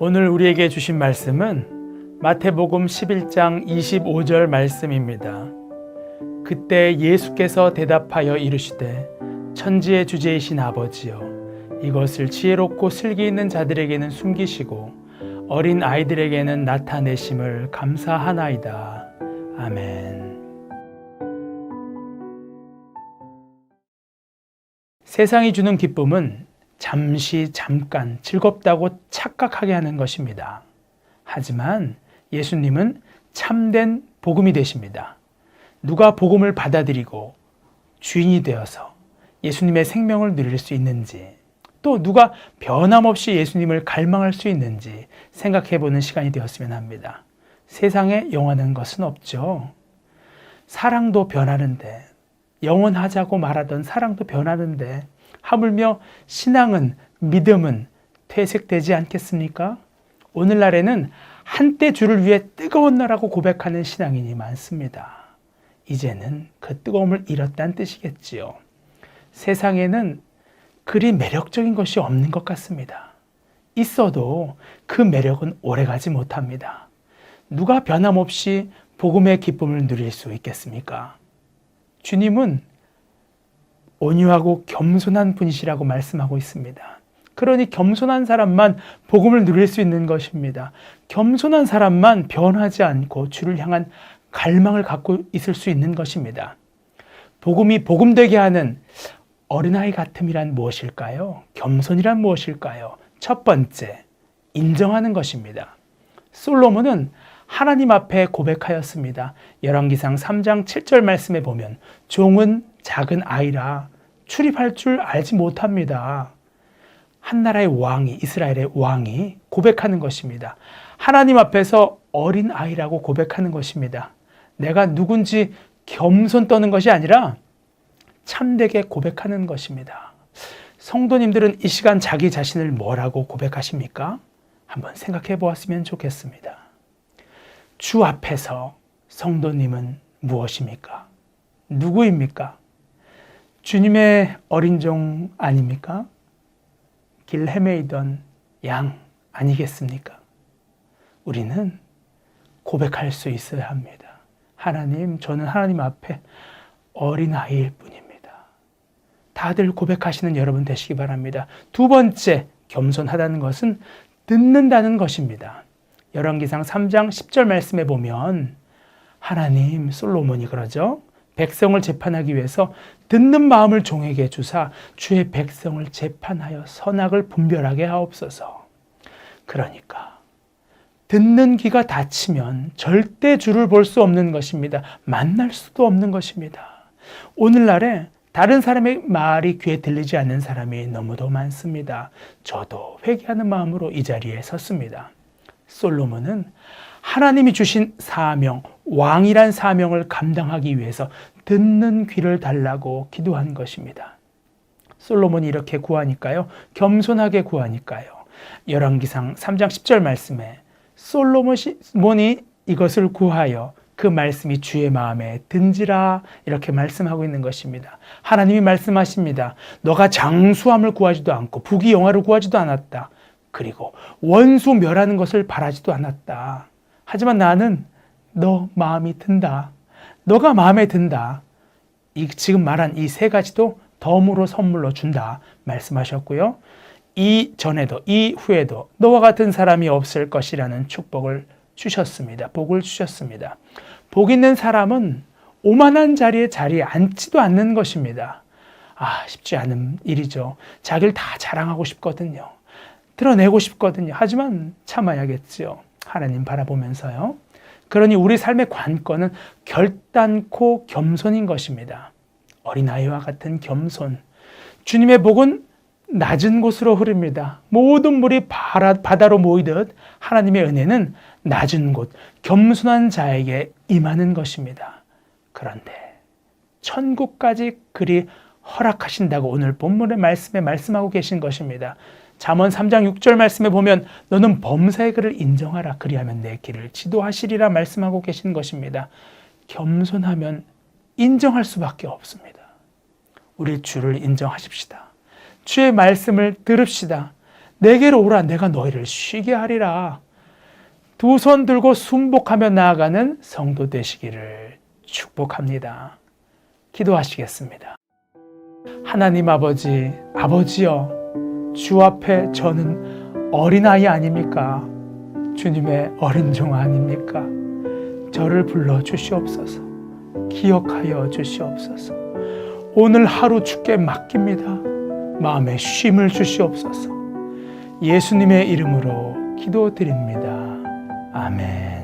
오늘 우리에게 주신 말씀은 마태복음 11장 25절 말씀입니다. 그때 예수께서 대답하여 이르시되 천지의 주제이신 아버지여, 이것을 지혜롭고 슬기 있는 자들에게는 숨기시고 어린 아이들에게는 나타내심을 감사하나이다. 아멘. 세상이 주는 기쁨은 잠깐 즐겁다고 착각하게 하는 것입니다. 하지만 예수님은 참된 복음이 되십니다. 누가 복음을 받아들이고 주인이 되어서 예수님의 생명을 누릴 수 있는지, 또 누가 변함없이 예수님을 갈망할 수 있는지 생각해보는 시간이 되었으면 합니다. 세상에 영원한 것은 없죠. 사랑도 변하는데, 영원하자고 말하던 사랑도 변하는데, 하물며 신앙은, 믿음은 퇴색되지 않겠습니까? 오늘날에는 한때 주를 위해 뜨거운 나라고 고백하는 신앙인이 많습니다. 이제는 그 뜨거움을 잃었다는 뜻이겠지요. 세상에는 그리 매력적인 것이 없는 것 같습니다. 있어도 그 매력은 오래가지 못합니다. 누가 변함없이 복음의 기쁨을 누릴 수 있겠습니까? 주님은 온유하고 겸손한 분이시라고 말씀하고 있습니다. 그러니 겸손한 사람만 복음을 누릴 수 있는 것입니다. 겸손한 사람만 변하지 않고 주를 향한 갈망을 갖고 있을 수 있는 것입니다. 복음이 복음되게 하는 어린아이 같음이란 무엇일까요? 겸손이란 무엇일까요? 첫 번째, 인정하는 것입니다. 솔로몬은 하나님 앞에 고백하였습니다. 열왕기상 3장 7절 말씀에 보면 종은 작은 아이라 출입할 줄 알지 못합니다. 한 나라의 왕이, 이스라엘의 왕이 고백하는 것입니다. 하나님 앞에서 어린 아이라고 고백하는 것입니다. 내가 누군지 겸손 떠는 것이 아니라 참되게 고백하는 것입니다. 성도님들은 이 시간 자기 자신을 뭐라고 고백하십니까? 한번 생각해 보았으면 좋겠습니다. 주 앞에서 성도님은 무엇입니까? 누구입니까? 주님의 어린 종 아닙니까? 길 헤매이던 양 아니겠습니까? 우리는 고백할 수 있어야 합니다. 하나님, 저는 하나님 앞에 어린아이일 뿐입니다. 다들 고백하시는 여러분 되시기 바랍니다. 두 번째, 겸손하다는 것은 듣는다는 것입니다. 열왕기상 3장 10절 말씀에 보면 하나님, 솔로몬이 그러죠. 백성을 재판하기 위해서 듣는 마음을 종에게 주사 주의 백성을 재판하여 선악을 분별하게 하옵소서. 그러니까 듣는 귀가 닫히면 절대 주를 볼 수 없는 것입니다. 만날 수도 없는 것입니다. 오늘날에 다른 사람의 말이 귀에 들리지 않는 사람이 너무도 많습니다. 저도 회개하는 마음으로 이 자리에 섰습니다. 솔로몬은 하나님이 주신 사명, 왕이란 사명을 감당하기 위해서 듣는 귀를 달라고 기도한 것입니다. 솔로몬이 이렇게 구하니까요, 겸손하게 구하니까요, 열왕기상 3장 10절 말씀에 솔로몬이 이것을 구하여 그 말씀이 주의 마음에 든지라 이렇게 말씀하고 있는 것입니다. 하나님이 말씀하십니다. 너가 장수함을 구하지도 않고 부귀영화를 구하지도 않았다. 그리고 원수 멸하는 것을 바라지도 않았다. 하지만 나는 너 마음이 든다. 너가 마음에 든다. 지금 말한 이 세 가지도 덤으로 선물로 준다 말씀하셨고요. 이 전에도 이 후에도 너와 같은 사람이 없을 것이라는 축복을 주셨습니다. 복을 주셨습니다. 복 있는 사람은 오만한 자리에 앉지도 않는 것입니다. 쉽지 않은 일이죠. 자기를 다 자랑하고 싶거든요. 드러내고 싶거든요. 하지만 참아야겠지요. 하나님 바라보면서요. 그러니 우리 삶의 관건은 결단코 겸손인 것입니다. 어린아이와 같은 겸손. 주님의 복은 낮은 곳으로 흐릅니다. 모든 물이 바다로 모이듯 하나님의 은혜는 낮은 곳, 겸손한 자에게 임하는 것입니다. 그런데 천국까지 그리 허락하신다고 오늘 본문의 말씀에 말씀하고 계신 것입니다. 잠언 3장 6절 말씀에 보면 너는 범사의 글을 인정하라. 그리하면 내 길을 지도하시리라 말씀하고 계신 것입니다. 겸손하면 인정할 수밖에 없습니다. 우리 주를 인정하십시다. 주의 말씀을 들읍시다. 내게로 오라. 내가 너희를 쉬게 하리라. 두 손 들고 순복하며 나아가는 성도 되시기를 축복합니다. 기도하시겠습니다. 하나님 아버지, 아버지여, 주 앞에 저는 어린아이 아닙니까? 주님의 어린 종 아닙니까? 저를 불러 주시옵소서. 기억하여 주시옵소서. 오늘 하루 주께 맡깁니다. 마음에 쉼을 주시옵소서. 예수님의 이름으로 기도드립니다. 아멘.